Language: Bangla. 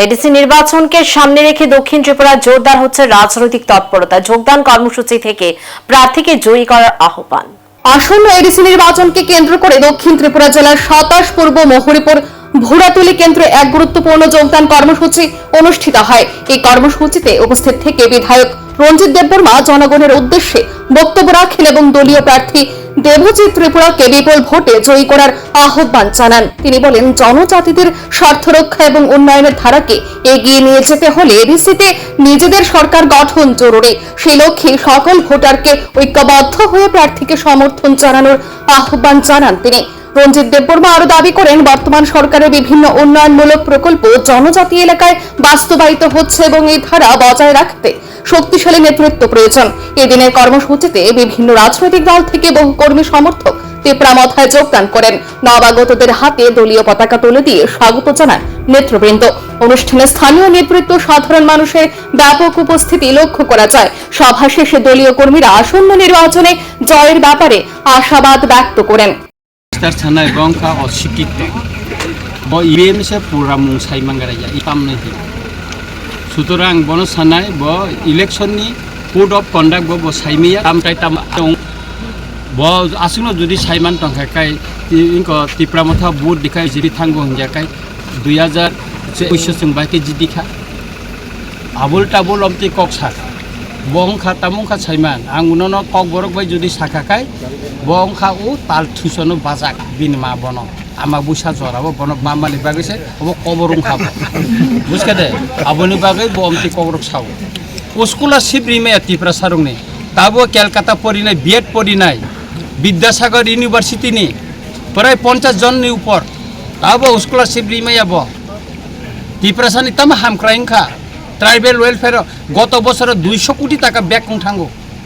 এডিসি নির্বাচনকে সামনে রেখে দক্ষিণ ত্রিপুরা জোরদার হচ্ছে রাজনৈতিক তৎপরতা। যোগদান কর্মসূচি থেকে প্রার্থীকে জয়ী করার আহ্বান। আসন্ন এডিসি নির্বাচনকে কেন্দ্র করে দক্ষিণ ত্রিপুরা জেলার 27 পূর্ব মহরিপুর ভুরাতুলি কেন্দ্রে এক গুরুত্বপূর্ণ যোগদান কর্মসূচি অনুষ্ঠিত হয়। এই কর্মসূচিতে উপস্থিত থেকে বিধায়ক রঞ্জিত দেববর্মা জনগণের উদ্দেশ্যে বক্তব্য রাখেন এবং দলীয় প্রার্থী দেবজিৎ ত্রিপুরাকে বিপুল ভোটে জয়ী করার আহ্বান জানান। তিনি বলেন, জনজাতিদের স্বার্থ রক্ষা এবং উন্নয়নের ধারাকে এগিয়ে নিয়ে যেতে হলে এডিসিতে নিজেদের সরকার গঠন জরুরি। সেই লক্ষ্যে সকল ভোটারকে ঐক্যবদ্ধ হয়ে প্রার্থীকে সমর্থন জানানোর আহ্বান জানান তিনি। রঞ্জিত দেববর্মা আরো দাবি করেন, বর্তমান সরকারের বিভিন্ন উন্নয়নমূলক প্রকল্প জনজাতি এলাকায় বাস্তবায়িত হচ্ছে এবং এই ধারা বজায় রাখতে শক্তিশালী নেতৃত্ব প্রয়োজন। এদিনের কর্মসূচিতে বিভিন্ন রাজনৈতিক দল থেকে বহু কর্মী সমর্থক ত্রিপুরামথায় যোগদান করেন। নবাগতদের হাতে দলীয় পতাকা তুলে দিয়ে স্বাগত জানান নেতৃবৃন্দ। অনুষ্ঠানে স্থানীয় নেতৃত্ব সাধারণ মানুষের ব্যাপক উপস্থিতি লক্ষ্য করা যায়। সভা শেষে দলীয় কর্মীরা আসন্ন নির্বাচনে জয়ের ব্যাপারে আশাবাদ ব্যক্ত করেন। সানাय बंखा अशिक्षित ब इवेम से पूरा मुंग साइमांगाराया इपाम नहीं सुतरां बनो सानाय ब इलेक्शन नि कोड ऑफ कंडक्ट ब साइमिया तामटाय ताम ब आसिनो जुदि साइमान टंखाय इनको तिप्रामथा बुट दिखाय जिबि थांगो हंजाकाय 2024 जों बाकी जिदिखा आबुल टाबुल अमति कक्सा बंखा तामुखा साइमान आं उनाव कक बरक बाय जुदि साखाखाय बंखा उ ताल थुसनो बाजाक बिनमा बन आमा बुसा जराबो बन मामानि बागैसे अब कबरं खाबो बुझकादे आबनि बागै बमति कबरक साव स्कलारशिप रिमाया तिप्रा सारंनि ताबो कलकाता परिनाय बीएड परिनाय विद्यासागर यूनिवर्सिटी नि प्राय 50 जननि ऊपर ताबो स्कलारशिप रिमाया ब तिप्रा सानि तम हामक्राइंखा ट्राइबल वेलफेयर गत बছর 200 কোটি টাকা ব্যাক थांगो